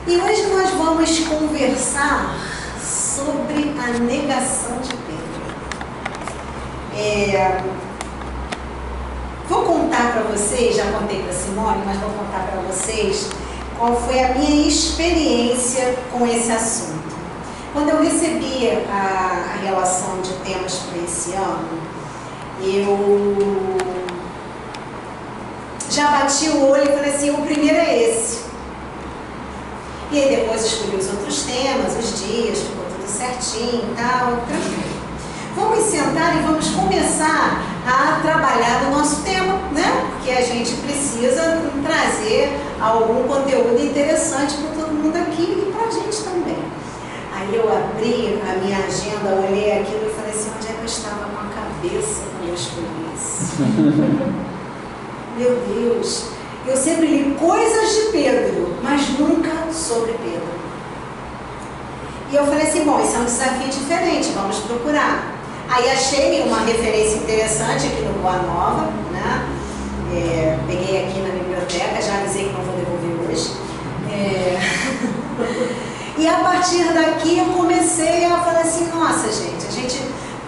E hoje nós vamos conversar sobre a negação de Pedro. Vou contar para vocês, já contei para a Simone, mas vou contar para vocês qual foi a minha experiência com esse assunto. Quando eu recebi a relação de temas para esse ano, eu já bati o olho e falei assim, o primeiro é esse. E aí depois escolhi os outros temas, os dias, ficou tudo certinho e tal. Vamos sentar e vamos começar a trabalhar no nosso tema, né? Porque a gente precisa trazer algum conteúdo interessante para todo mundo aqui e para a gente também. Aí eu abri a minha agenda, olhei aquilo e falei assim, onde é que eu estava com a cabeça quando eu escolhi isso? Meu Deus! Eu sempre li coisas de Pedro, mas nunca sobre Pedro. E eu falei assim, bom, isso é um desafio diferente, vamos procurar. Aí achei uma referência interessante aqui no Boa Nova, né? Peguei aqui na biblioteca, já avisei que não vou devolver hoje. E a partir daqui eu comecei a falar assim, nossa gente,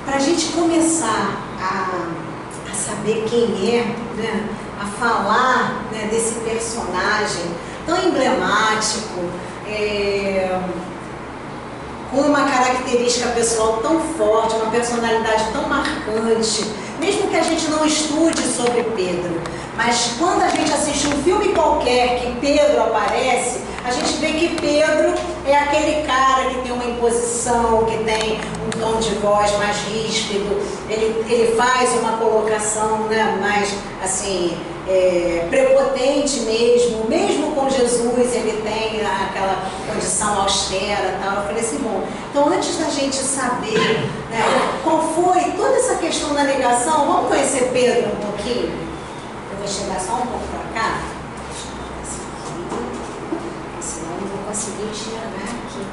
para a gente começar a saber quem é, né? A falar, né, desse personagem tão emblemático, com uma característica pessoal tão forte, uma personalidade tão marcante, mesmo que a gente não estude sobre Pedro, mas quando a gente assiste um filme qualquer que Pedro aparece, a gente vê que Pedro é aquele cara que tem uma imposição, que tem um tom de voz mais ríspido, ele faz uma colocação, né, mais assim, prepotente mesmo com Jesus ele tem aquela condição austera e tal. Eu falei assim, bom, então antes da gente saber, né, qual foi toda essa questão da negação, vamos conhecer Pedro um pouquinho? Eu vou chegar só um pouco para cá, senão eu não vou conseguir enxergar aqui.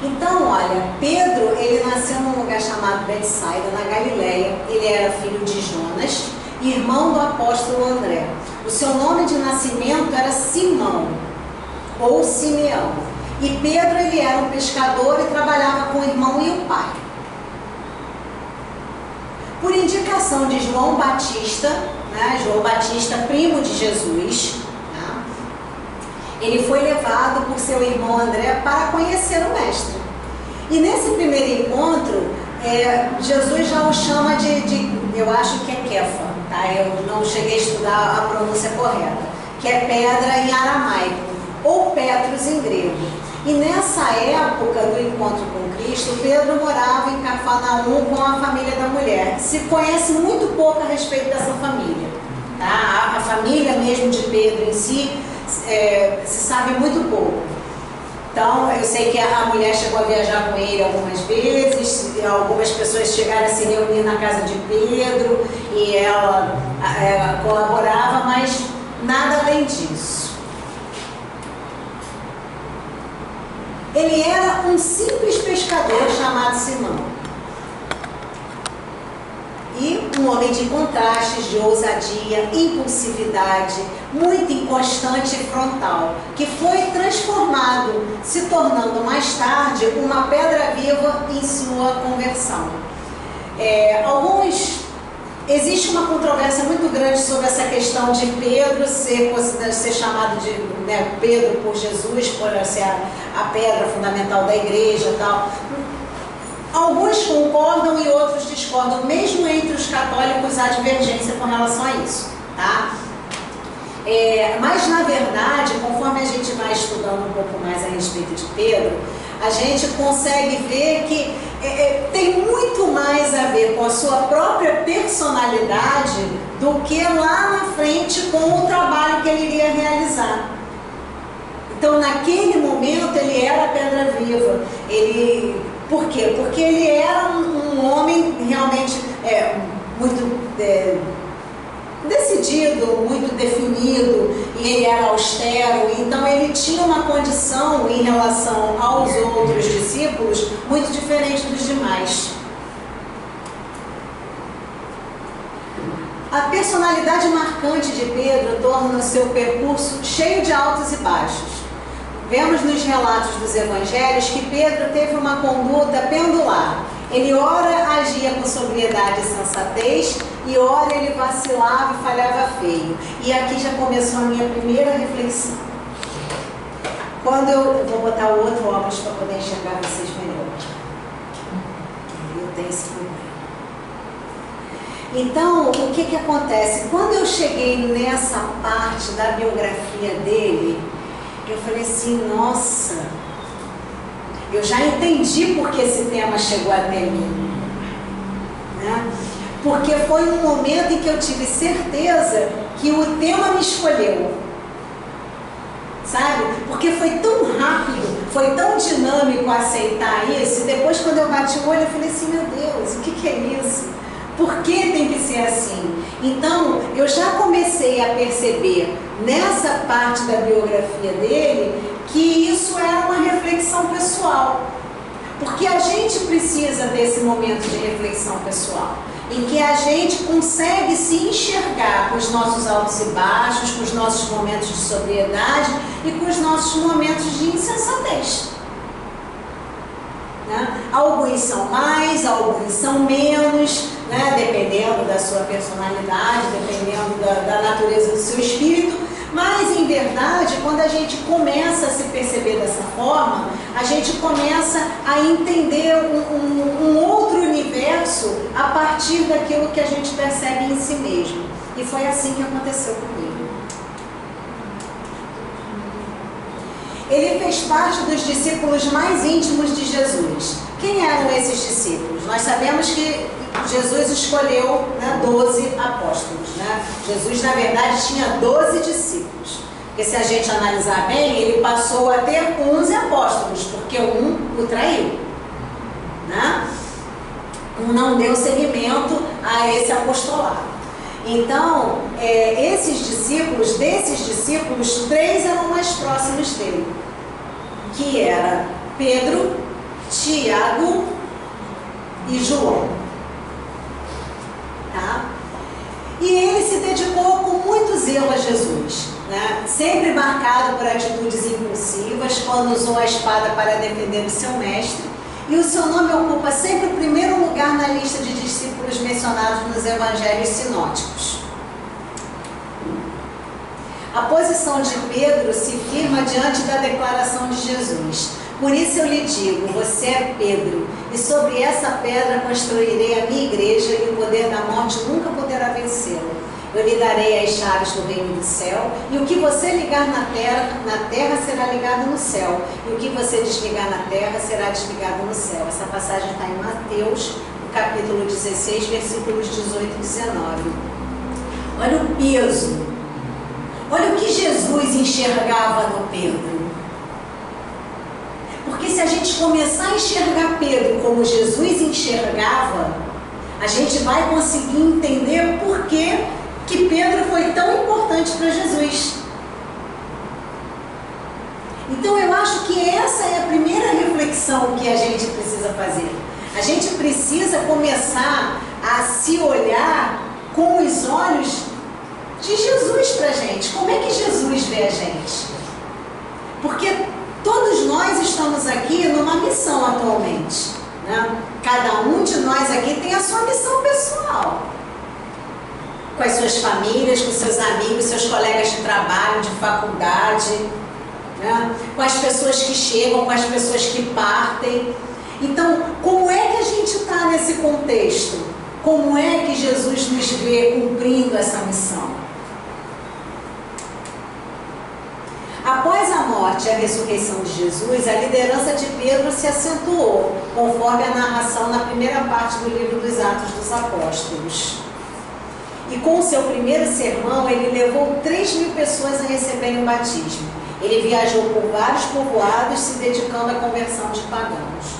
Então, olha, Pedro, ele nasceu num lugar chamado Betsaida, na Galileia. Ele era filho de Jonas, irmão do apóstolo André. O seu nome de nascimento era Simão, ou Simeão. E Pedro, ele era um pescador e trabalhava com o irmão e o pai. Por indicação de João Batista, né, João Batista, primo de Jesus, né, ele foi levado por seu irmão André para conhecer o mestre. E nesse primeiro encontro, Jesus já o chama eu acho que é Kefa, tá? Eu não cheguei a estudar a pronúncia correta, que é pedra em aramaico, ou Petros em grego. E nessa época do encontro com Cristo, Pedro morava em Cafarnaum com a família da mulher. Se conhece muito pouco a respeito dessa família, tá? A família mesmo de Pedro em si, se sabe muito pouco. Então, eu sei que a mulher chegou a viajar com ele algumas vezes, algumas pessoas chegaram a se reunir na casa de Pedro e ela colaborava, mas nada além disso. Ele era um simples pescador chamado Simão. E um homem de contrastes, de ousadia, impulsividade, muito inconstante e frontal, que foi transformado, se tornando mais tarde uma pedra viva em sua conversão. Existe uma controvérsia muito grande sobre essa questão de Pedro ser chamado de, né, Pedro por Jesus, por ser a pedra fundamental da igreja e tal. Alguns concordam e outros discordam, mesmo entre os católicos há divergência com relação a isso, tá? Mas na verdade, conforme a gente vai estudando um pouco mais a respeito de Pedro, a gente consegue ver que tem muito mais a ver com a sua própria personalidade do que lá na frente com o trabalho que ele iria realizar. Então, naquele momento, ele era a pedra viva. Por quê? Porque ele era um homem realmente muito decidido, muito definido, e ele era austero, então ele tinha uma condição em relação aos outros discípulos muito diferente dos demais. A personalidade marcante de Pedro torna o seu percurso cheio de altos e baixos. vemos nos relatos dos evangelhos que Pedro teve uma conduta pendular. Ele ora agia com sobriedade e sensatez, e ora ele vacilava e falhava feio. E aqui já começou a minha primeira reflexão. Quando eu vou botar o outro óculos para poder enxergar vocês melhor. Eu tenho esse problema. Então, o que acontece? Quando eu cheguei nessa parte da biografia dele, eu falei assim, nossa, eu já entendi por que esse tema chegou até mim. Né? Porque foi um momento em que eu tive certeza que o tema me escolheu. Sabe? Porque foi tão rápido, foi tão dinâmico aceitar isso, e depois quando eu bati o olho, eu falei assim, meu Deus, o que é isso? Por que tem que ser assim? Então, eu já comecei a perceber nessa parte da biografia dele que isso era uma reflexão pessoal. Porque a gente precisa desse momento de reflexão pessoal, em que a gente consegue se enxergar com os nossos altos e baixos, com os nossos momentos de sobriedade e com os nossos momentos de insensatez. Né? Alguns são mais, alguns são menos, né? Dependendo da sua personalidade, dependendo da natureza do seu espírito, mas em verdade, quando a gente começa a se perceber dessa forma, a gente começa a entender um outro universo a partir daquilo que a gente percebe em si mesmo. E foi assim que aconteceu comigo. Ele fez parte dos discípulos mais íntimos de Jesus. Quem eram esses discípulos? Nós sabemos que Jesus escolheu, né, 12 apóstolos. Né? Jesus, na verdade, tinha 12 discípulos. Porque se a gente analisar bem, ele passou a ter 11 apóstolos, porque um o traiu. Né? Um não deu seguimento a esse apostolado. Então, desses discípulos, 3 eram mais próximos dele, que era Pedro, Tiago e João. Tá? E ele se dedicou com muito zelo a Jesus, né? Sempre marcado por atitudes impulsivas, quando usou a espada para defender o seu mestre. E o seu nome ocupa sempre o primeiro lugar na lista de discípulos mencionados nos evangelhos sinóticos. A posição de Pedro se firma diante da declaração de Jesus. Por isso eu lhe digo, você é Pedro, e sobre essa pedra construirei a minha igreja, e o poder da morte nunca poderá vencê-la. Eu lhe darei as chaves do reino do céu, e o que você ligar na terra será ligado no céu, e o que você desligar na terra será desligado no céu. Essa passagem está em Mateus, no capítulo 16, versículos 18 e 19. Olha o peso, olha o que Jesus enxergava no Pedro. Porque se a gente começar a enxergar Pedro como Jesus enxergava, a gente vai conseguir entender por que Pedro foi tão importante para Jesus. Então eu acho que essa é a primeira reflexão que a gente precisa fazer. A gente precisa começar a se olhar com os olhos de Jesus para a gente. Como é que Jesus vê a gente? Porque todos nós estamos aqui numa missão atualmente. Né? Cada um de nós aqui tem a sua missão pessoal. Com as suas famílias, com seus amigos, seus colegas de trabalho, de faculdade, né? Com as pessoas que chegam, com as pessoas que partem. Então, como é que a gente está nesse contexto? Como é que Jesus nos vê cumprindo essa missão? Após a morte e a ressurreição de Jesus, a liderança de Pedro se acentuou, conforme a narração na primeira parte do livro dos Atos dos Apóstolos. E com o seu primeiro sermão, ele levou 3.000 pessoas a receberem o batismo. Ele viajou por vários povoados, se dedicando à conversão de pagãos.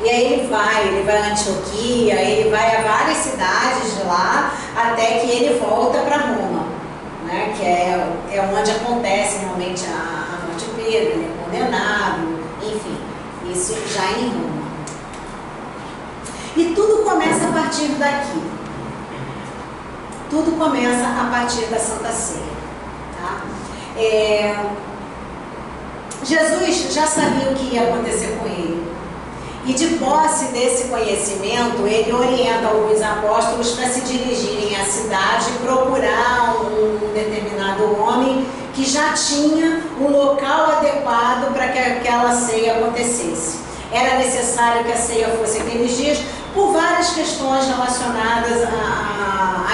E aí ele vai a Antioquia, ele vai a várias cidades de lá, até que ele volta para Roma, né? Que é onde acontece realmente a morte de Pedro, ele é condenado, enfim, isso já em Roma. E tudo começa a partir daqui. Tudo começa a partir da Santa Ceia. Tá? Jesus já sabia o que ia acontecer com ele. E de posse desse conhecimento, ele orienta os apóstolos para se dirigirem à cidade e procurar um determinado homem que já tinha um local adequado para que aquela ceia acontecesse. Era necessário que a ceia fosse aqueles dias por várias questões relacionadas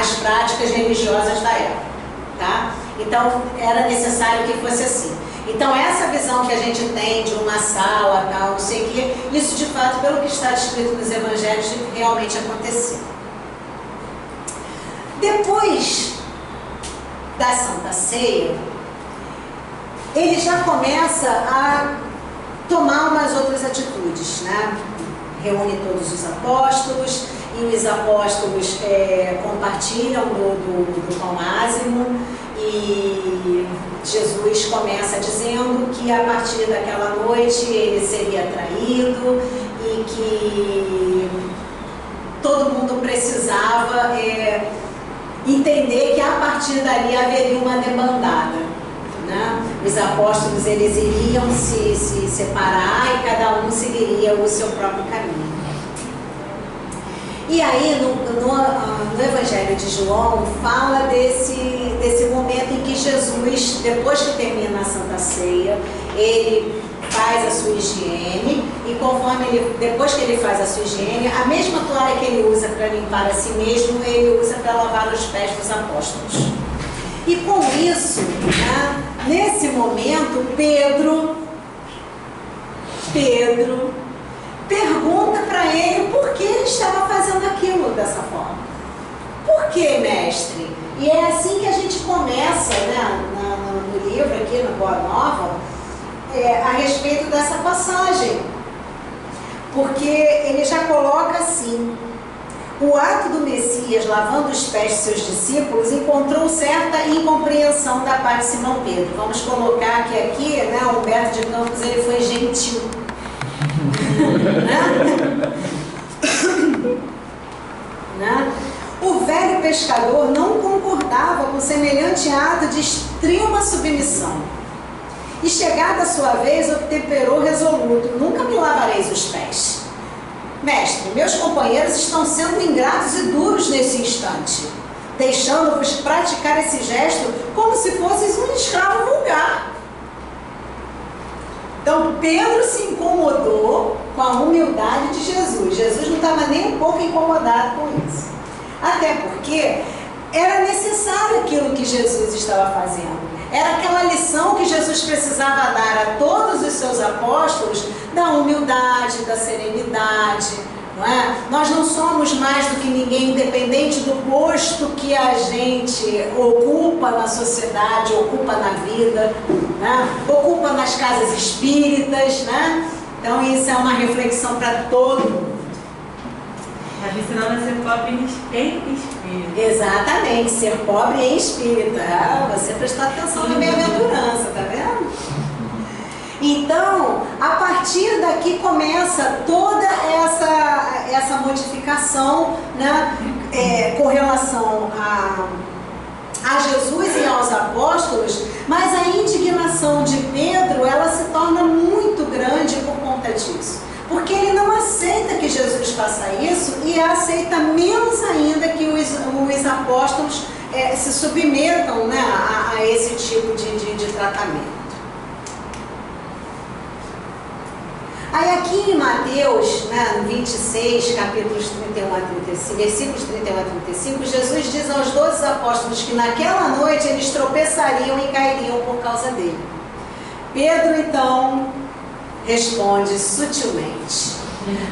às práticas religiosas da época, tá? Então, era necessário que fosse assim. Então, essa visão que a gente tem de uma sala, tal, não sei o que, isso de fato, pelo que está descrito nos evangelhos, realmente aconteceu. Depois da Santa Ceia, ele já começa a tomar umas outras atitudes, né? Reúne todos os apóstolos, e os apóstolos compartilham do pão ázimo, e Jesus começa dizendo que a partir daquela noite ele seria traído e que todo mundo precisava entender que a partir dali haveria uma debandada, né? Os apóstolos eles iriam se separar e cada um seguiria o seu próprio caminho. E aí no Evangelho de João fala desse momento em que Jesus, depois que termina a Santa Ceia, ele faz a sua higiene, e depois que ele faz a sua higiene, a mesma toalha que ele usa para limpar a si mesmo, ele usa para lavar os pés dos apóstolos. E com isso, né, nesse momento, Pedro pergunta para ele por que ele estava fazendo aquilo dessa forma. Por que, mestre? E é assim que a gente começa, né, no livro aqui, no Boa Nova, a respeito dessa passagem. Porque ele já coloca assim: o ato do Messias lavando os pés de seus discípulos encontrou certa incompreensão da parte de Simão Pedro. Vamos colocar que aqui, né, o Humberto de Campos, ele foi gentil. Né? O velho pescador não concordava com semelhante ato de extrema submissão. E chegada a sua vez, obtemperou resoluto: nunca me lavareis os pés. Mestre, meus companheiros estão sendo ingratos e duros nesse instante, deixando-vos praticar esse gesto como se fosseis um escravo vulgar. Então, Pedro se incomodou com a humildade de Jesus. Jesus não estava nem um pouco incomodado com isso. Até porque era necessário aquilo que Jesus estava fazendo. Era aquela lição que Jesus precisava dar a todos os seus apóstolos, da humildade, da serenidade, não é? Nós não somos mais do que ninguém, independente do posto que a gente ocupa na sociedade, ocupa na vida, né? Ocupa nas casas espíritas, né? Então isso é uma reflexão para todo mundo. Está me ensinando a ser pobre em espírito. Exatamente, ser pobre em espírito. Ah, você prestou atenção na bem-aventurança, tá vendo? Então, a partir daqui começa toda essa modificação, né, com relação a Jesus e aos apóstolos, mas a indignação de Pedro, ela se torna muito grande por conta disso. Porque ele não aceita que Jesus faça isso e aceita menos ainda que os apóstolos se submetam, né, a esse tipo de tratamento. Aí aqui em Mateus, né, no 26, capítulos 31 a 35, versículos 31 a 35, Jesus diz aos 12 apóstolos que naquela noite eles tropeçariam e cairiam por causa dele. Pedro, então, responde sutilmente: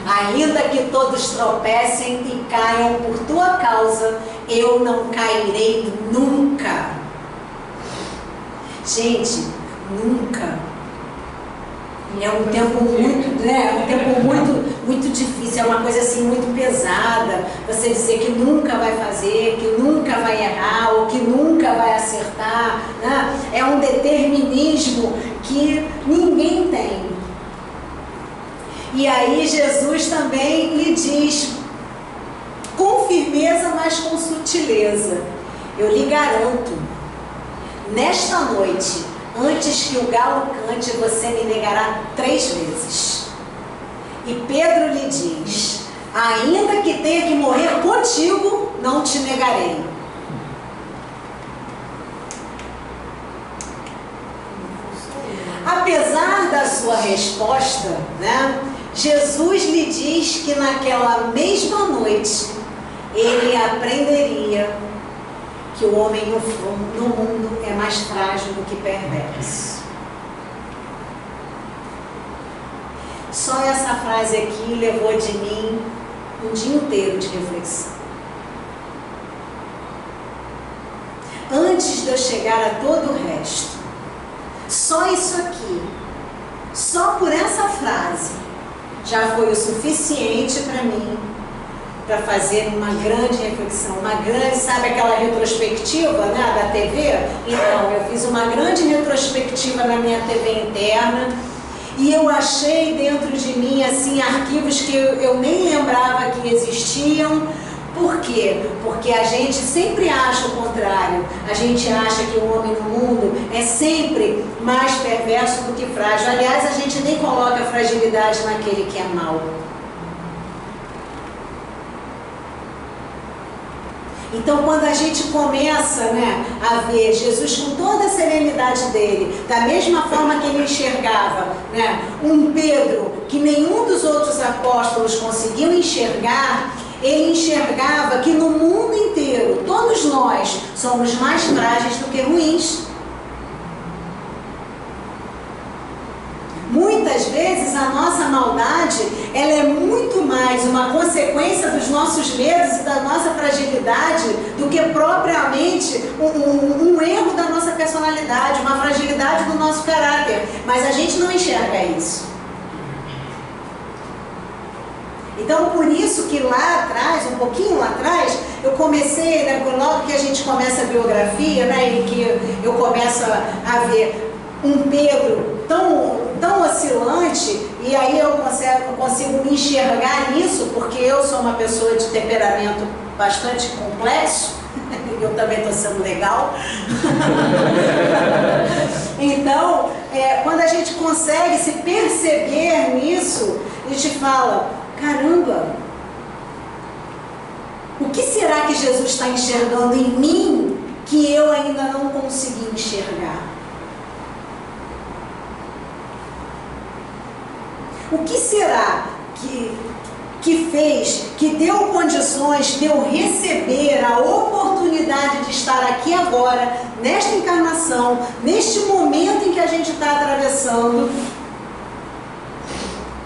ainda que todos tropecem e caiam por tua causa, eu não cairei nunca. Gente, nunca. É um tempo muito, né? Um tempo muito difícil, é uma coisa assim muito pesada. Você dizer que nunca vai fazer, que nunca vai errar, ou que nunca vai acertar, né? É um determinismo que ninguém tem. E aí Jesus também lhe diz, com firmeza, mas com sutileza: eu lhe garanto, nesta noite, antes que o galo cante, você me negará 3 vezes. E Pedro lhe diz: ainda que tenha que morrer contigo, não te negarei. Apesar da sua resposta, né, Jesus lhe diz que naquela mesma noite ele aprenderia que o homem no mundo é mais frágil do que perverso. Só essa frase aqui levou de mim um dia inteiro de reflexão. Antes de eu chegar a todo o resto, só isso aqui, só por essa frase, já foi o suficiente para mim, para fazer uma grande reflexão, uma grande, sabe aquela retrospectiva, né, da TV? Então, eu fiz uma grande retrospectiva na minha TV interna e eu achei dentro de mim, assim, arquivos que eu nem lembrava que existiam. Por quê? Porque a gente sempre acha o contrário. A gente acha que o homem no mundo é sempre mais perverso do que frágil. Aliás, a gente nem coloca fragilidade naquele que é mau. Então, quando a gente começa, né, a ver Jesus com toda a serenidade dele, da mesma forma que ele enxergava, né, um Pedro que nenhum dos outros apóstolos conseguiu enxergar, ele enxergava que no mundo inteiro, todos nós somos mais frágeis do que ruins. Muitas vezes a nossa maldade, ela é muito mais uma consequência dos nossos medos e da nossa fragilidade do que propriamente um erro da nossa personalidade, uma fragilidade do nosso caráter. Mas a gente não enxerga isso. Então, por isso que lá atrás, um pouquinho lá atrás, eu comecei, né, logo que a gente começa a biografia, né, e que eu começo a ver um Pedro tão oscilante, e aí eu consigo me enxergar nisso, porque eu sou uma pessoa de temperamento bastante complexo, eu também estou sendo legal. Então, quando a gente consegue se perceber nisso, a gente fala: caramba, o que será que Jesus está enxergando em mim que eu ainda não consegui enxergar? O que será que fez, que deu condições de eu receber a oportunidade de estar aqui agora, nesta encarnação, neste momento em que a gente está atravessando,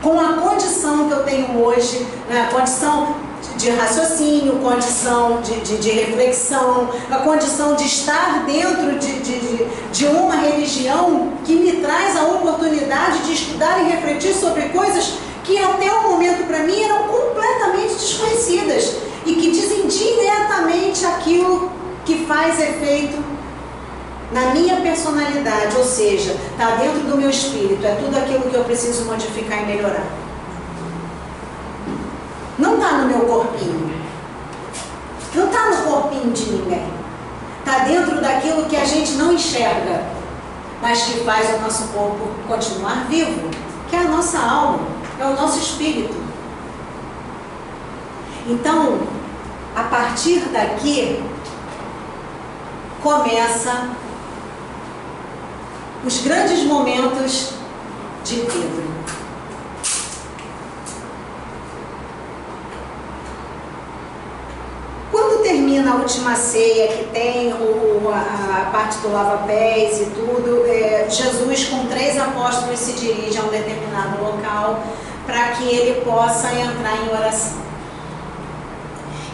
com a condição que eu tenho hoje, né, a condição de raciocínio, condição de reflexão, a condição de estar dentro de uma religião que me traz a oportunidade de estudar e refletir sobre coisas que até o momento para mim eram completamente desconhecidas e que dizem diretamente aquilo que faz efeito na minha personalidade, ou seja, está dentro do meu espírito, é tudo aquilo que eu preciso modificar e melhorar. Não está no meu corpinho, não está no corpinho de ninguém, está dentro daquilo que a gente não enxerga, mas que faz o nosso corpo continuar vivo, que é a nossa alma, é o nosso espírito. Então, a partir daqui, começa os grandes momentos de Pedro. Quando termina a última ceia, que tem a parte do lava-pés e tudo, Jesus com 3 apóstolos se dirige a um determinado local para que ele possa entrar em oração.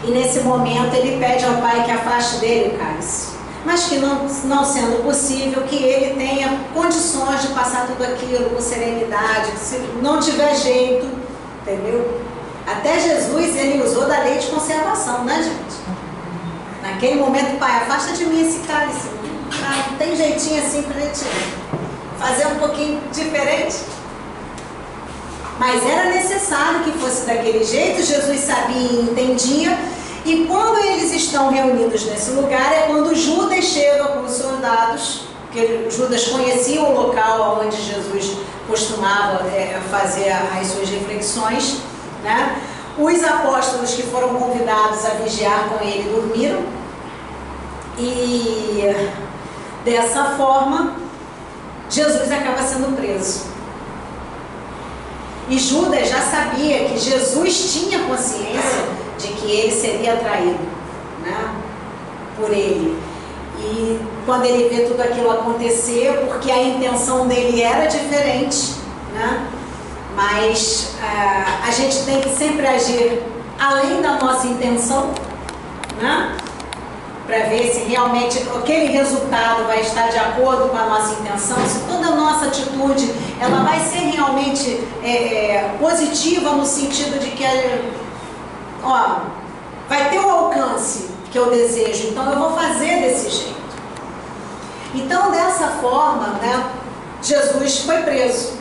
E nesse momento ele pede ao Pai que afaste dele o cálice, mas que não sendo possível, que ele tenha condições de passar tudo aquilo com serenidade, se não tiver jeito, entendeu? Até Jesus, ele usou da lei de conservação, né, gente? Naquele momento: Pai, afasta de mim esse cálice. Não tem jeitinho assim pra gente fazer um pouquinho diferente? Mas era necessário que fosse daquele jeito. Jesus sabia e entendia. E quando eles estão reunidos nesse lugar, é quando Judas chega com os soldados porque Judas conhecia o local onde Jesus costumava fazer as suas reflexões, né? Os apóstolos que foram convidados a vigiar com ele dormiram, e dessa forma Jesus acaba sendo preso. E Judas já sabia que Jesus tinha consciência de que ele seria traído, né, por ele. E quando ele vê tudo aquilo acontecer, porque a intenção dele era diferente, né, mas a gente tem que sempre agir além da nossa intenção, né, para ver se realmente aquele resultado vai estar de acordo com a nossa intenção, se toda a nossa atitude ela vai ser realmente positiva, no sentido de que vai ter o alcance que eu desejo, então eu vou fazer desse jeito. Então, dessa forma, né, Jesus foi preso.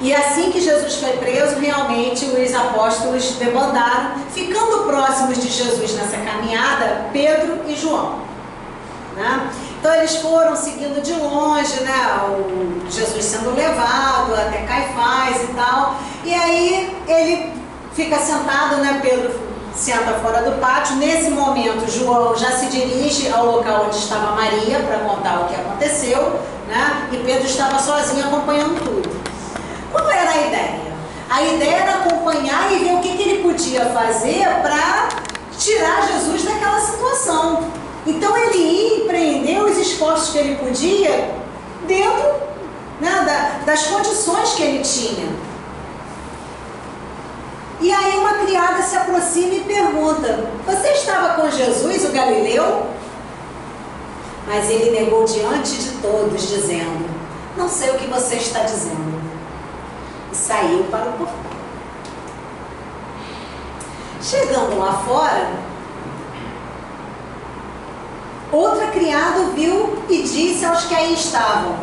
E assim que Jesus foi preso, realmente os apóstolos debandaram, ficando próximos de Jesus nessa caminhada, Pedro e João, né? Então eles foram seguindo de longe, né, o Jesus sendo levado até Caifás e tal, e aí ele fica sentado, né, Pedro senta fora do pátio. Nesse momento João já se dirige ao local onde estava Maria para contar o que aconteceu, né, e Pedro estava sozinho acompanhando tudo. Qual era a ideia? A ideia era acompanhar e ver o que ele podia fazer para tirar Jesus daquela situação. Então ele ia empreender os esforços que ele podia dentro, né, das condições que ele tinha. E aí uma criada se aproxima e pergunta: você estava com Jesus, o Galileu? Mas ele negou diante de todos, dizendo: não sei o que você está dizendo. E saiu para o portão. Chegando lá fora, outra criada viu e disse aos que aí estavam: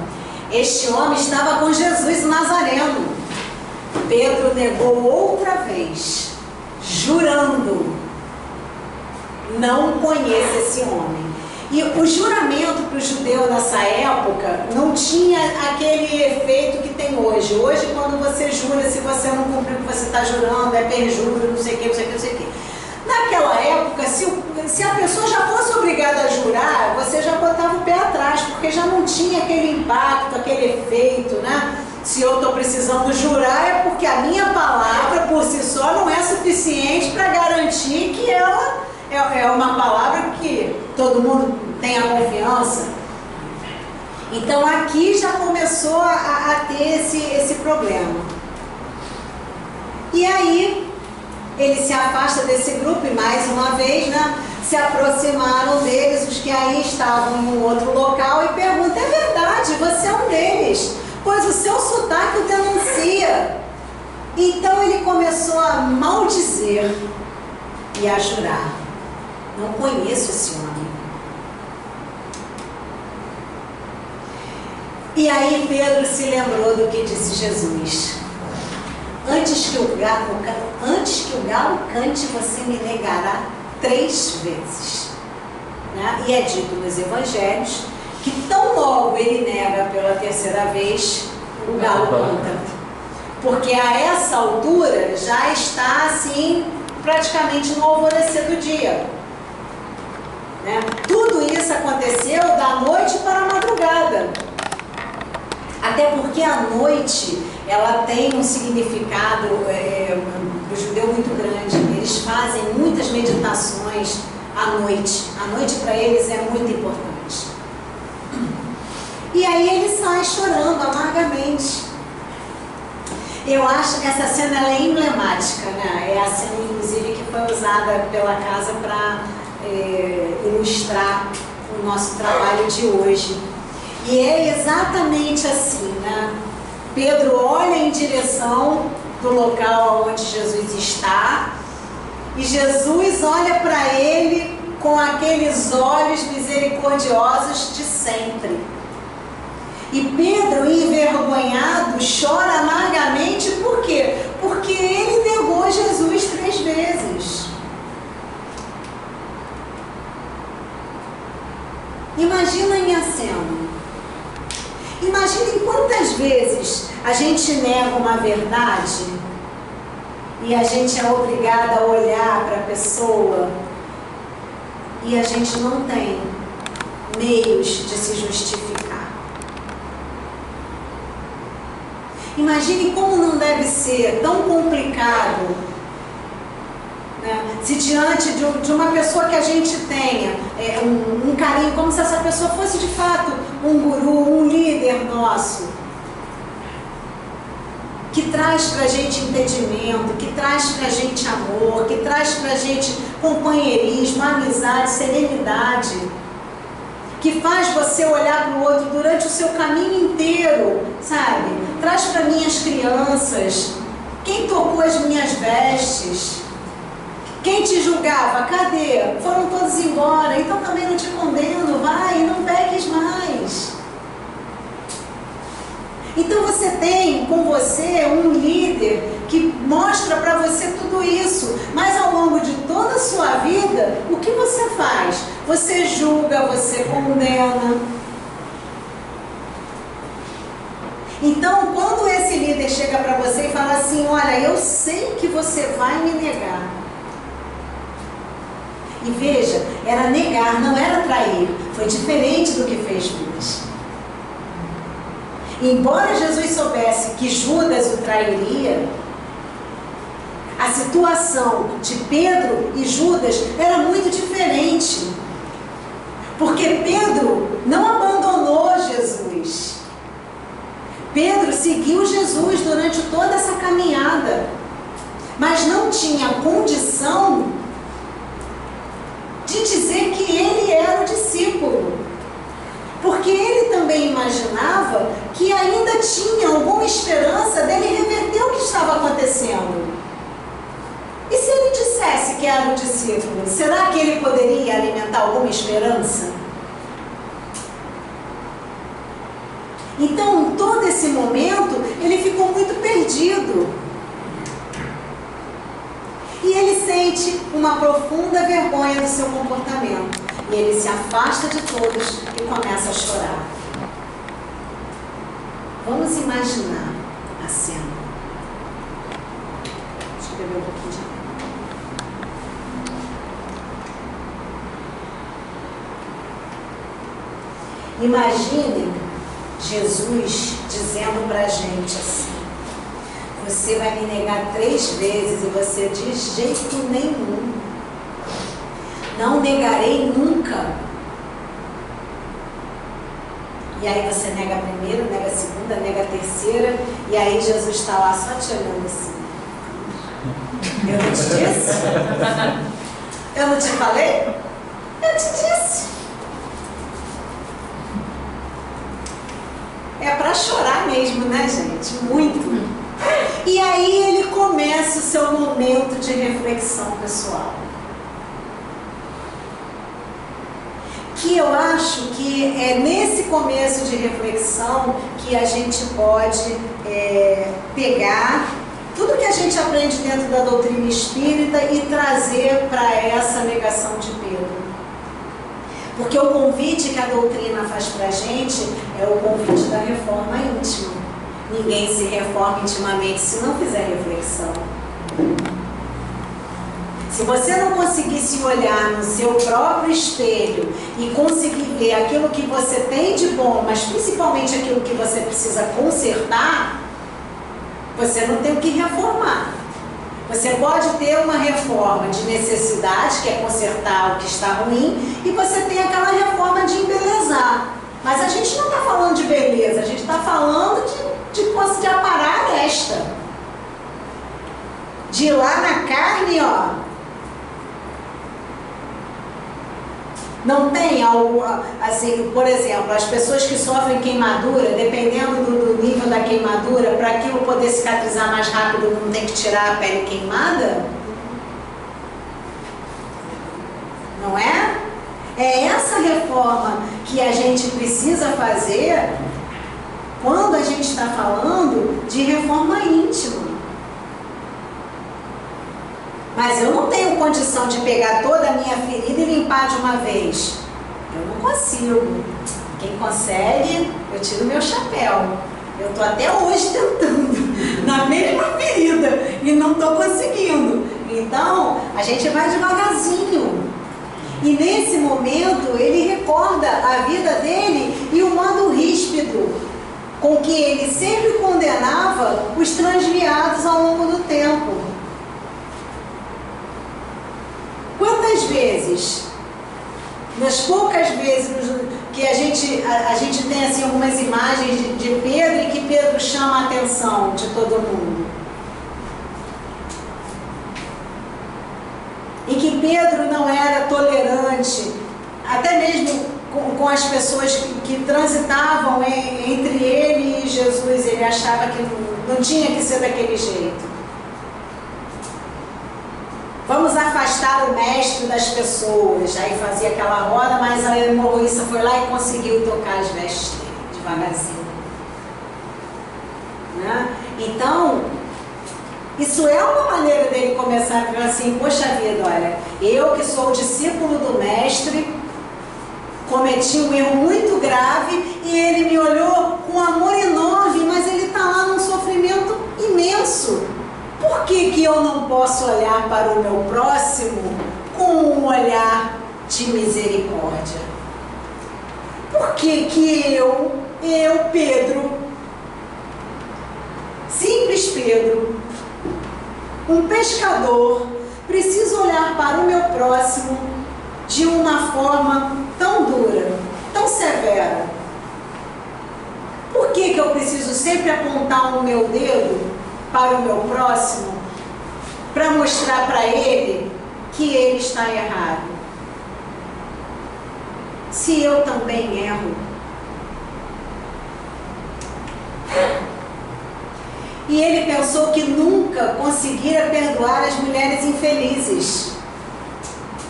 este homem estava com Jesus o Nazareno. Pedro negou outra vez, jurando: não conheço esse homem. E o juramento para o judeu nessa época não tinha aquele efeito que tem hoje. Hoje, quando você jura, se você não cumprir o que você está jurando, é perjúrio, não sei o que, não sei o que, não sei o que. Naquela época, se a pessoa já fosse obrigada a jurar, você já botava o pé atrás, porque já não tinha aquele impacto, aquele efeito, né? Se eu estou precisando jurar, é porque a minha palavra por si só não é suficiente para garantir que ela é uma palavra que todo mundo tem a confiança. Então aqui já começou a ter esse problema. E aí ele se afasta desse grupo e mais uma vez, né, se aproximaram deles os que aí estavam em um outro local e perguntam: é verdade, você é um deles, pois o seu sotaque o denuncia. Então ele começou a maldizer e a jurar: não conheço esse homem. E aí Pedro se lembrou do que disse Jesus: antes que o galo cante, você me negará 3 vezes. Né? E é dito nos evangelhos que tão logo ele nega pela 3ª vez, o galo canta. Porque a essa altura já está assim, praticamente no alvorecer do dia. Né? Tudo isso aconteceu da noite para a madrugada. Até porque a noite, ela tem um significado do judeu muito grande. Eles fazem muitas meditações à noite. A noite para eles é muito importante. E aí ele sai chorando amargamente. Eu acho que essa cena ela é emblemática, né? É a cena, inclusive, que foi usada pela casa para ilustrar o nosso trabalho de hoje. E é exatamente assim, né? Pedro olha em direção do local onde Jesus está, e Jesus olha para ele com aqueles olhos misericordiosos de sempre. E Pedro, envergonhado, chora amargamente. Por quê? Porque ele negou Jesus 3 vezes. Imaginem a cena. vezes a gente nega uma verdade e a gente é obrigada a olhar para a pessoa e a gente não tem meios de se justificar? Imagine como não deve ser tão complicado, né? Se diante de uma pessoa que a gente tenha um carinho, como se essa pessoa fosse de fato um guru, um líder nosso, que traz pra gente entendimento, que traz pra gente amor, que traz pra gente companheirismo, amizade, serenidade, que faz você olhar para o outro durante o seu caminho inteiro, sabe? Traz para mim as crianças, quem tocou as minhas vestes, quem te julgava, cadê? Foram todos embora, então também não te condeno, vai, não peques mais. Então você tem com você um líder que mostra para você tudo isso, mas ao longo de toda a sua vida, o que você faz? Você julga, você condena. Então, quando esse líder chega para você e fala assim, olha, eu sei que você vai me negar. E veja, era negar, não era trair. Foi diferente do que fez Judas. Embora Jesus soubesse que Judas o trairia, a situação de Pedro e Judas era muito diferente. Porque Pedro não abandonou Jesus. Pedro seguiu Jesus durante toda essa caminhada, mas não tinha condição de dizer que ele era o discípulo. Porque ele também imaginava que ainda tinha alguma esperança dele reverter o que estava acontecendo. E se ele dissesse que era o discípulo, será que ele poderia alimentar alguma esperança? Então, em todo esse momento, ele ficou muito perdido. E ele sente uma profunda vergonha do seu comportamento. E ele se afasta de todos e começa a chorar. Vamos imaginar a cena. Deixa eu beber um pouquinho de água. Imaginem Jesus dizendo pra gente assim: você vai me negar 3 vezes, e você de jeito nenhum. Não negarei nunca. E aí você nega a primeira, nega a segunda, nega a terceira, e aí Jesus está lá só te olhando assim. Eu não te disse? Eu não te falei? Eu te disse. É para chorar mesmo, né, gente? Muito. E aí ele começa o seu momento de reflexão pessoal. Que eu acho que é nesse começo de reflexão que a gente pode pegar tudo que a gente aprende dentro da doutrina espírita e trazer para essa negação de Pedro. Porque o convite que a doutrina faz para a gente é o convite da reforma íntima. Ninguém se reforma intimamente se não fizer reflexão. Se você não conseguir se olhar no seu próprio espelho e conseguir ver aquilo que você tem de bom, mas principalmente aquilo que você precisa consertar, você não tem o que reformar. Você pode ter uma reforma de necessidade, que é consertar o que está ruim, e você tem aquela reforma de embelezar. Mas a gente não está falando de beleza, a gente está falando de aparar a aresta. De ir lá na carne, ó. Não tem algo, assim, por exemplo, as pessoas que sofrem queimadura, dependendo do nível da queimadura, para aquilo poder cicatrizar mais rápido, não tem que tirar a pele queimada? Não é? É essa reforma que a gente precisa fazer quando a gente está falando de reforma íntima. Mas eu não tenho condição de pegar toda a minha ferida e limpar de uma vez. Eu não consigo. Quem consegue, eu tiro meu chapéu. Eu estou até hoje tentando, na mesma ferida, e não estou conseguindo. Então, a gente vai devagarzinho. E nesse momento, ele recorda a vida dele e o modo ríspido com que ele sempre condenava os transviados ao longo do tempo. Quantas vezes, nas poucas vezes que a gente tem assim, algumas imagens de Pedro e que Pedro chama a atenção de todo mundo. E que Pedro não era tolerante, até mesmo com as pessoas que transitavam entre ele e Jesus. Ele achava que não tinha que ser daquele jeito. Vamos afastar o mestre das pessoas. Aí fazia aquela roda, mas a hemorroísta foi lá e conseguiu tocar as vestes dele, devagarzinho. Né? Então, isso é uma maneira dele começar a falar assim: poxa vida, olha, eu que sou o discípulo do mestre, cometi um erro muito grave e ele me olhou com amor enorme, mas ele está lá num sofrimento imenso. Por que eu não posso olhar para o meu próximo com um olhar de misericórdia? Por que eu, Pedro, simples Pedro, um pescador, preciso olhar para o meu próximo de uma forma tão dura, tão severa? Por que eu preciso sempre apontar o meu dedo para o meu próximo, para mostrar para ele que ele está errado? Se eu também erro. E ele pensou que nunca conseguira perdoar as mulheres infelizes.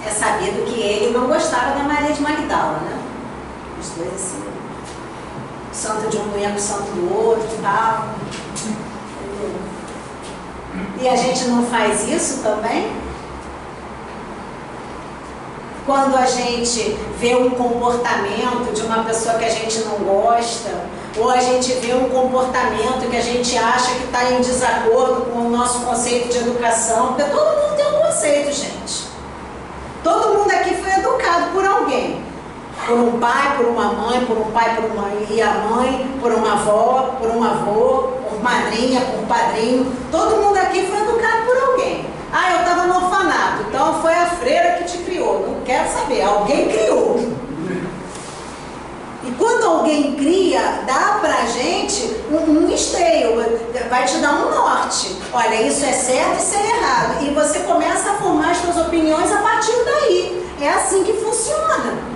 É sabido que ele não gostava da Maria de Magdala, né? Os dois assim, santo de um não ia com o santo do outro e tal. E a gente não faz isso também? Quando a gente vê um comportamento de uma pessoa que a gente não gosta, ou a gente vê um comportamento que a gente acha que está em desacordo com o nosso conceito de educação, porque todo mundo tem um conceito, gente. Todo mundo aqui foi educado por alguém. Por um pai, por uma mãe, por um pai, por uma e a mãe, por uma avó, por um avô, por madrinha, por padrinho. Todo mundo aqui foi educado por alguém. Ah, eu estava no orfanato, então foi a freira que te criou. Não quero saber, alguém criou. E quando alguém cria, dá pra gente um esteio, vai te dar um norte. Olha, isso é certo, isso é errado. E você começa a formar as suas opiniões a partir daí. É assim que funciona.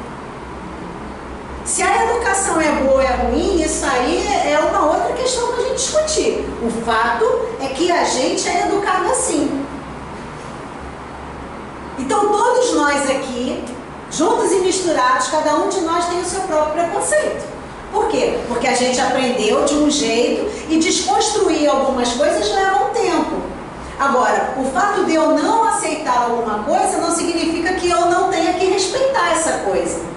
Se a educação é boa ou é ruim, isso aí é uma outra questão para a gente discutir. O fato é que a gente é educado assim. Então todos nós aqui, juntos e misturados, cada um de nós tem o seu próprio preconceito. Por quê? Porque a gente aprendeu de um jeito e desconstruir algumas coisas leva um tempo. Agora, o fato de eu não aceitar alguma coisa não significa que eu não tenha que respeitar essa coisa.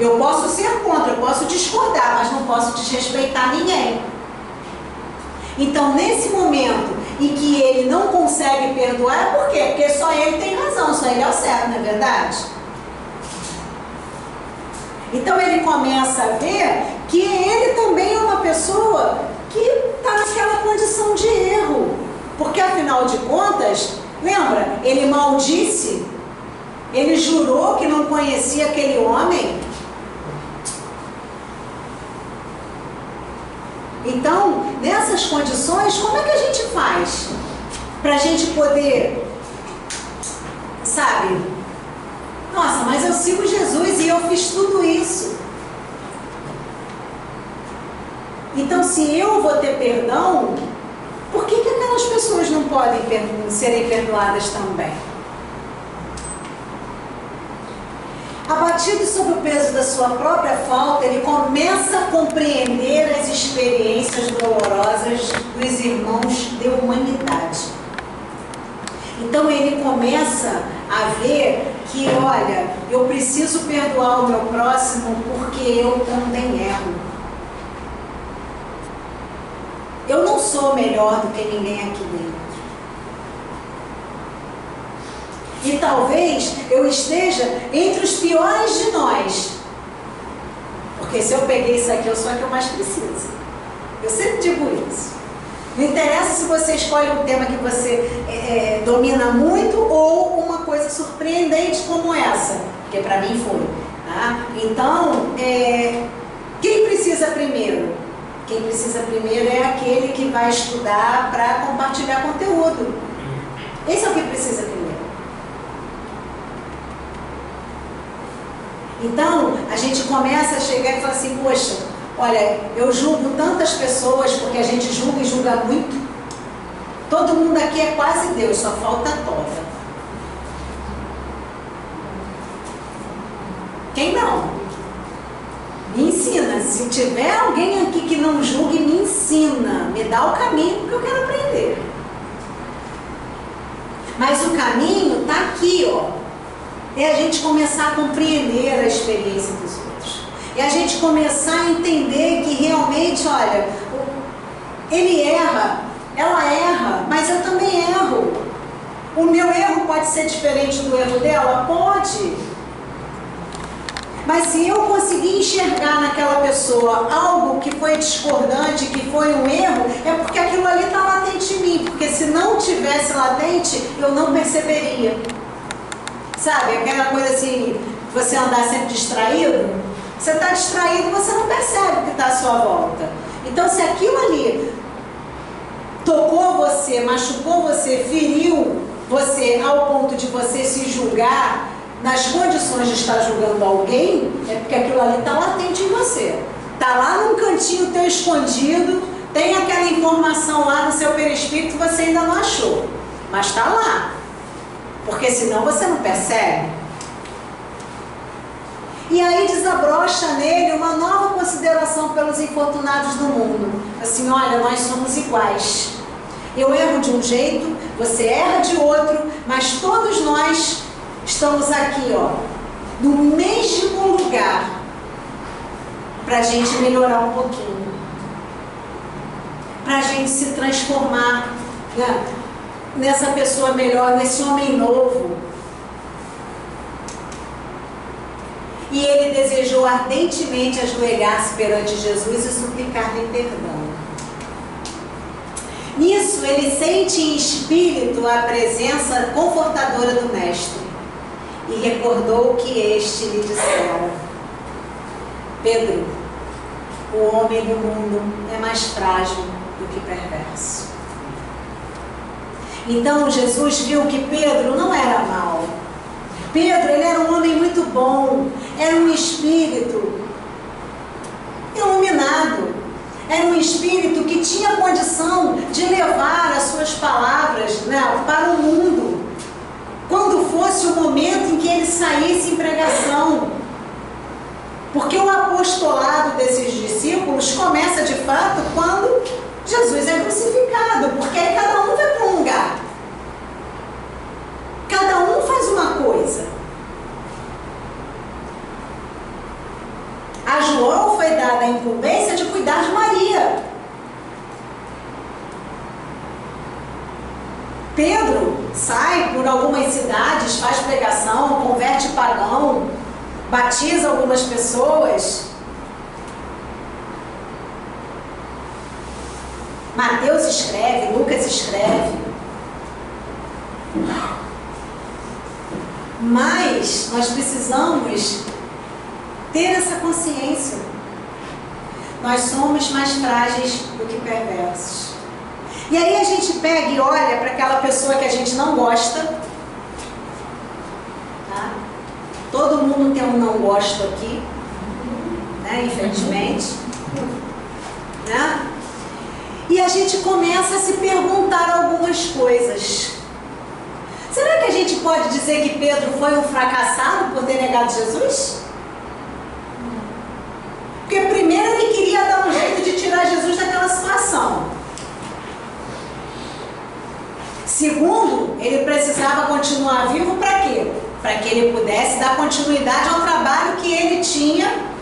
Eu posso ser contra, eu posso discordar, mas não posso desrespeitar ninguém. Então, nesse momento em que ele não consegue perdoar, por quê? Porque só ele tem razão, só ele é o certo, não é verdade? Então ele começa a ver que ele também é uma pessoa que está naquela condição de erro. Porque afinal de contas, lembra? Ele maldisse, ele jurou que não conhecia aquele homem. Então, nessas condições, como é que a gente faz para a gente poder, sabe? Nossa, mas eu sigo Jesus e eu fiz tudo isso. Então, se eu vou ter perdão, por que aquelas pessoas não podem serem perdoadas também? Abatido sob o peso da sua própria falta, ele começa a compreender as experiências dolorosas dos irmãos de humanidade. Então ele começa a ver que, olha, eu preciso perdoar o meu próximo porque eu também erro. sou melhor do que ninguém aqui dentro. E talvez eu esteja entre os piores de nós. Porque se eu peguei isso aqui, eu sou a que eu mais preciso. Eu sempre digo isso. Não interessa se você escolhe um tema que você domina muito ou uma coisa surpreendente como essa, porque para mim foi. Tá? Então, quem precisa primeiro? Quem precisa primeiro é aquele que vai estudar para compartilhar conteúdo. Esse é o que precisa primeiro. Então, a gente começa a chegar e falar assim, poxa, olha, eu julgo tantas pessoas, porque a gente julga e julga muito. Todo mundo aqui é quase Deus, só falta a toga. Quem não? Me ensina. Se tiver alguém aqui que não julgue, me ensina. Me dá o caminho que eu quero aprender. Mas o caminho está aqui, ó. É a gente começar a compreender a experiência dos outros. É a gente começar a entender que realmente, olha, ele erra, ela erra, mas eu também erro. O meu erro pode ser diferente do erro dela? Pode. Mas se eu conseguir enxergar naquela pessoa algo que foi discordante, que foi um erro, é porque aquilo ali está latente em mim. Porque se não tivesse latente, eu não perceberia. Sabe, aquela coisa assim, você andar sempre distraído, você está distraído, você não percebe o que está à sua volta. Então, se aquilo ali tocou você, machucou você, feriu você ao ponto de você se julgar, nas condições de estar julgando alguém, é porque aquilo ali está latente em você. Está lá num cantinho teu escondido, tem aquela informação lá no seu perispírito que você ainda não achou, mas está lá. Porque senão você não percebe. E aí desabrocha nele uma nova consideração pelos infortunados do mundo. Assim, olha, nós somos iguais. Eu erro de um jeito, você erra de outro, mas todos nós estamos aqui, ó, no mesmo lugar, para a gente melhorar um pouquinho, para a gente se transformar, né, nessa pessoa melhor, nesse homem novo. E ele desejou ardentemente ajoelhar-se perante Jesus e suplicar-lhe perdão. Nisso, ele sente em espírito a presença confortadora do Mestre e recordou que este lhe dissera: Pedro, o homem do mundo é mais frágil do que perverso. Então Jesus viu que Pedro não era mau. Pedro, ele era um homem muito bom, era um espírito iluminado, era um espírito que tinha condição de levar as suas palavras, né, para o mundo, quando fosse o momento em que ele saísse em pregação. Porque o apostolado desses discípulos começa de fato quando Jesus é crucificado, porque aí cada um vai para um lugar. Cada um faz uma coisa. A João foi dada a incumbência de cuidar de Maria. Pedro sai por algumas cidades, faz pregação, converte pagão, batiza algumas pessoas. Mateus escreve, Lucas escreve. Mas nós precisamos ter essa consciência. Nós somos mais frágeis do que perversos. E aí a gente pega e olha para aquela pessoa que a gente não gosta. Tá? Todo mundo tem um não gosto aqui, né? Infelizmente. Né? E a gente começa a se perguntar algumas coisas. Será que a gente pode dizer que Pedro foi um fracassado por ter negado Jesus? Porque primeiro ele queria dar um jeito de tirar Jesus daquela situação. Segundo, ele precisava continuar vivo para quê? Para que ele pudesse dar continuidade ao trabalho que ele tinha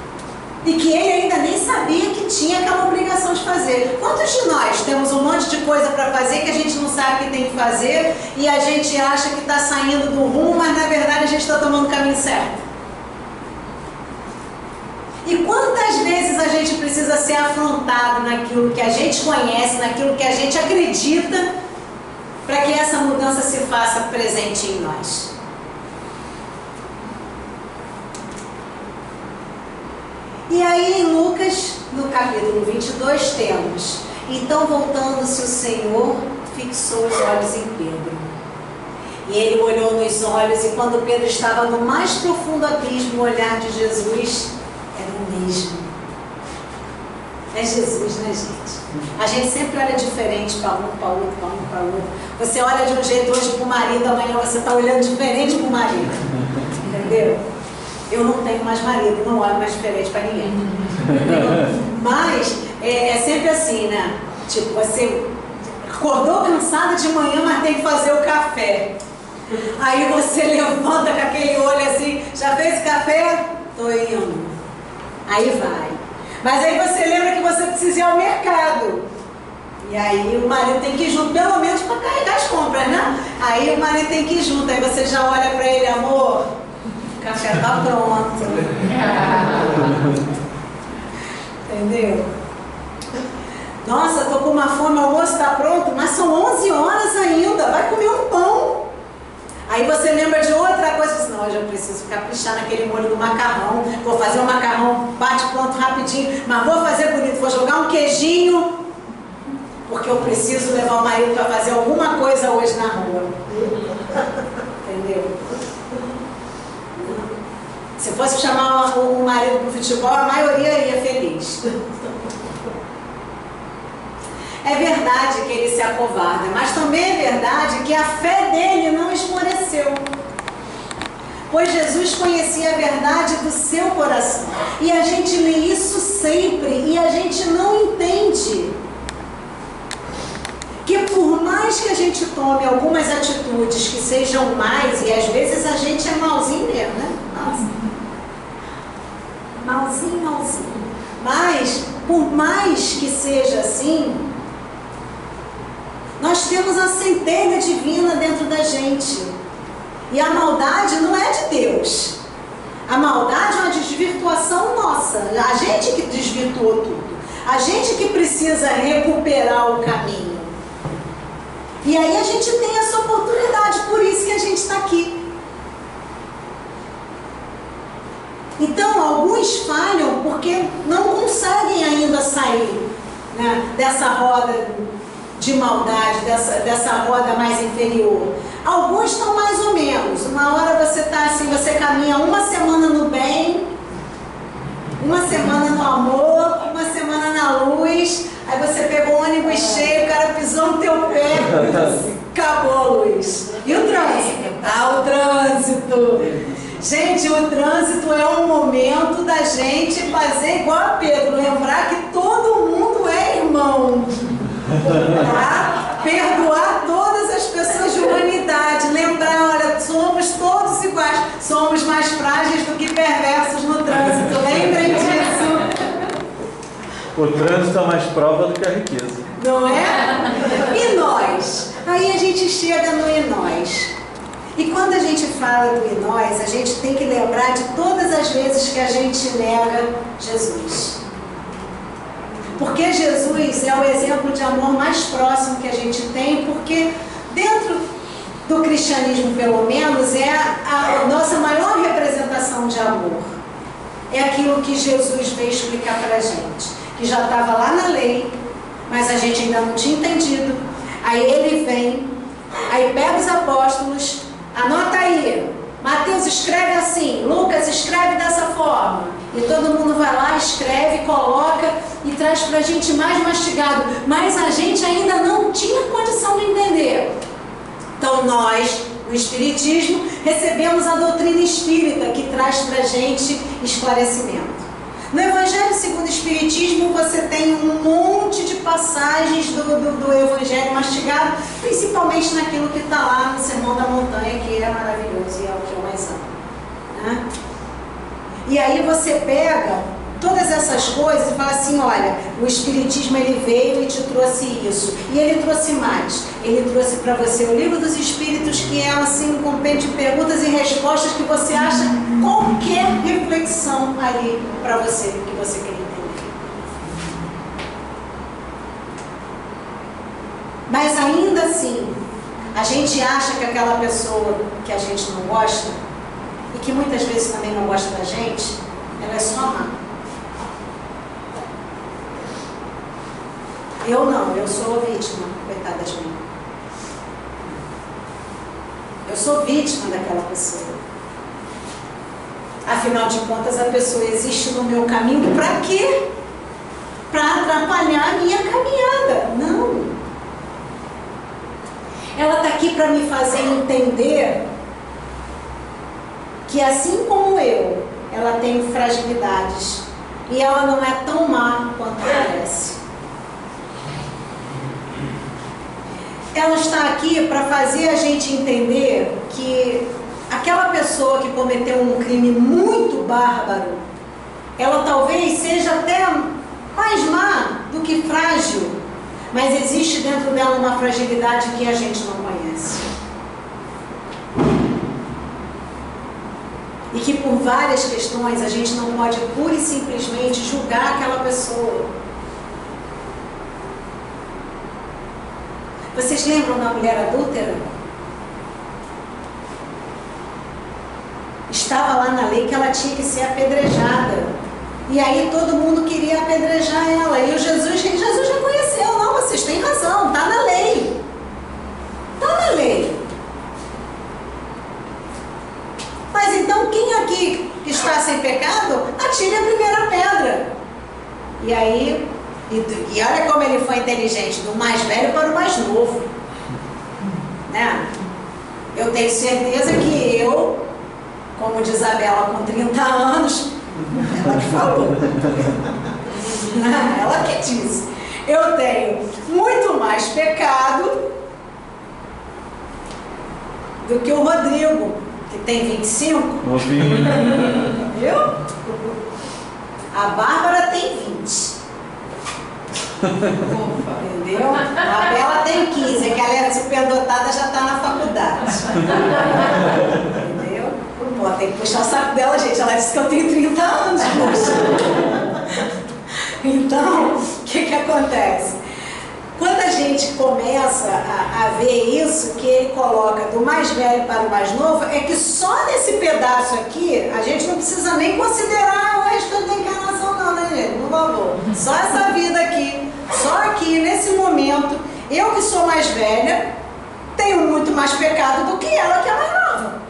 e que ele ainda nem sabia que tinha aquela obrigação de fazer. Quantos de nós temos um monte coisa para fazer que a gente não sabe o que tem que fazer e a gente acha que está saindo do rumo, mas na verdade a gente está tomando o caminho certo. E quantas vezes a gente precisa ser afrontado naquilo que a gente conhece, naquilo que a gente acredita, para que essa mudança se faça presente em nós? E aí em Lucas, no capítulo 22, temos: então voltando-se o Senhor, fixou os olhos em Pedro. E ele olhou nos olhos, e quando Pedro estava no mais profundo abismo, o olhar de Jesus era o mesmo. É Jesus, né, gente? A gente sempre olha diferente para um, para outro, para um, para outro. Você olha de um jeito hoje para o marido, amanhã você está olhando diferente para o marido. Entendeu? Eu não tenho mais marido, não olho mais diferente para ninguém. Mas é sempre assim, né? Tipo, você acordou cansada de manhã, mas tem que fazer o café. Aí você levanta com aquele olho assim: já fez o café? Tô indo. Aí vai. Mas aí você lembra que você precisa ir ao mercado. E aí o marido tem que ir junto, pelo menos para carregar as compras, né? Aí o marido tem que ir junto. Aí você já olha para ele: amor, o café tá pronto. Entendeu? Nossa, tô com uma fome, o almoço tá pronto, mas são 11 horas ainda, vai comer um pão. Aí você lembra de outra coisa, assim: não, hoje eu preciso caprichar naquele molho do macarrão, vou fazer um macarrão bate pronto rapidinho, mas vou fazer bonito, vou jogar um queijinho, porque eu preciso levar o marido para fazer alguma coisa hoje na rua. Entendeu? Se fosse chamar o marido para o futebol, a maioria ia feliz. É verdade que ele se acovarda, mas também é verdade que a fé dele não esmoreceu. Pois Jesus conhecia a verdade do seu coração. E a gente lê isso sempre e a gente não entende que por mais que a gente tome algumas atitudes que sejam mais, e às vezes a gente é malzinho mesmo, né? Nossa. Malzinho. Mas, por mais que seja assim, nós temos a centelha divina dentro da gente. E a maldade não é de Deus. A maldade é uma desvirtuação nossa. A gente que desvirtuou tudo. A gente que precisa recuperar o caminho. E aí a gente tem essa oportunidade, por isso que a gente está aqui. Então, alguns falham porque não conseguem ainda sair, né, dessa roda de maldade, dessa roda mais inferior. Alguns estão mais ou menos. Uma hora você está assim, você caminha uma semana no bem, uma semana no amor, uma semana na luz, aí você pegou o ônibus cheio, o cara pisou no teu pé, acabou a luz. E o trânsito? Ah, o trânsito. Gente, o trânsito é um momento da gente fazer igual a Pedro, lembrar que todo mundo é irmão. Tá? Perdoar todas as pessoas de humanidade, lembrar, olha, somos todos iguais, somos mais frágeis do que perversos no trânsito, lembrem disso. O trânsito é mais prova do que a riqueza. Não é? E nós? Aí a gente chega no e nós. E quando a gente fala do e nós, a gente tem que lembrar de todas as vezes que a gente nega Jesus. Porque Jesus é o exemplo de amor mais próximo que a gente tem, porque dentro do cristianismo, pelo menos, é a nossa maior representação de amor. É aquilo que Jesus veio explicar para a gente, que já estava lá na lei, mas a gente ainda não tinha entendido. Aí ele vem, aí pega os apóstolos, anota aí, Mateus escreve assim, Lucas escreve dessa forma, e todo mundo vai lá, escreve, coloca e traz para a gente mais mastigado, mas a gente ainda não tinha condição de entender. Então nós, no Espiritismo, recebemos a doutrina espírita, que traz para a gente esclarecimento. No Evangelho segundo o Espiritismo, você tem um monte de passagens do Evangelho mastigado, principalmente naquilo que está lá no Sermão da Montanha, que é maravilhoso e é o que eu mais amo, né? E aí você pega todas essas coisas e fala assim, olha, o Espiritismo ele veio e te trouxe isso. E ele trouxe mais. Ele trouxe para você o Livro dos Espíritos, que é assim um compêndio de perguntas e respostas que você acha qualquer reflexão ali para você, que você quer entender. Mas ainda assim, a gente acha que aquela pessoa que a gente não gosta, e que muitas vezes também não gosta da gente, ela é só má. Eu não, eu sou vítima, coitada de mim. Eu sou vítima daquela pessoa. Afinal de contas, a pessoa existe no meu caminho para quê? Para atrapalhar a minha caminhada. Não. Ela está aqui para me fazer entender que assim como eu, ela tem fragilidades e ela não é tão má quanto parece. Ela está aqui para fazer a gente entender que aquela pessoa que cometeu um crime muito bárbaro, ela talvez seja até mais má do que frágil, mas existe dentro dela uma fragilidade que a gente não conhece. E que por várias questões a gente não pode pura e simplesmente julgar aquela pessoa. Vocês lembram da mulher adúltera? Estava lá na lei que ela tinha que ser apedrejada. E aí todo mundo queria apedrejar ela. E Jesus reconheceu, não, vocês têm razão, está na lei. Está na lei. Mas então quem aqui está sem pecado, atire a primeira pedra. E aí, e olha como ele foi inteligente, do mais velho para o mais novo. Né? Eu tenho certeza que eu, como diz a Bela, com 30 anos, ela que falou. Ela que disse. Eu tenho muito mais pecado do que o Rodrigo, que tem 25. Viu? A Bárbara tem 20. Entendeu? A Bela tem 15, que ela é superdotada, já está na faculdade. Entendeu? Pô, tem que puxar o saco dela, gente. Ela disse que eu tenho 30 anos, poxa. Então, o que acontece? Quando a gente começa a ver isso, que ele coloca do mais velho para o mais novo, é que só nesse pedaço aqui, a gente não precisa nem considerar o resto da encarnação não, né, gente? Por favor. Só essa vida aqui, só aqui, nesse momento, eu que sou mais velha, tenho muito mais pecado do que ela que é mais nova.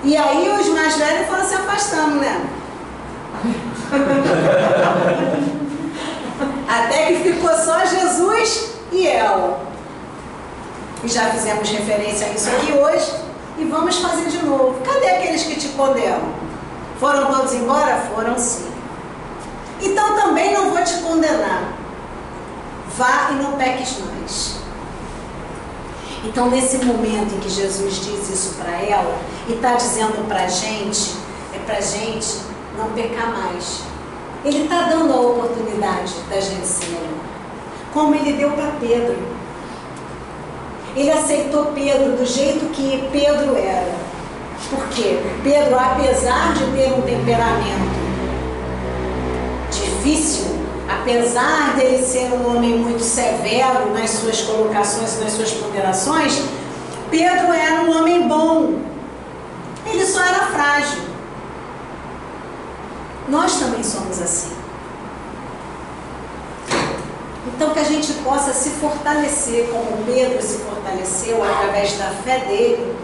E aí os mais velhos foram se afastando, né? Até que ficou só Jesus e ela. E já fizemos referência a isso aqui hoje e vamos fazer de novo. Cadê aqueles que te condenam? Foram todos embora? Foram sim. Então também não vou te condenar. Vá e não peques mais. Então nesse momento em que Jesus diz isso para ela e está dizendo para a gente, é para a gente não pecar mais. Ele está dando a oportunidade da gente ser melhor. Como ele deu para Pedro. Ele aceitou Pedro do jeito que Pedro era. Por quê? Pedro, apesar de ter um temperamento difícil, apesar dele ser um homem muito severo nas suas colocações e nas suas ponderações, Pedro era um homem bom. Ele só era frágil. Nós também somos assim. Então que a gente possa se fortalecer como Pedro se fortaleceu através da fé dele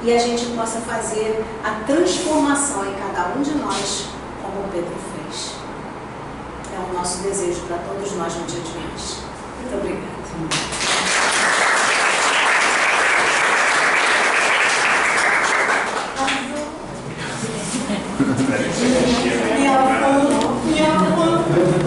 e a gente possa fazer a transformação em cada um de nós como Pedro fez. É o nosso desejo para todos nós no dia de hoje. Muito obrigada. Minha mãe.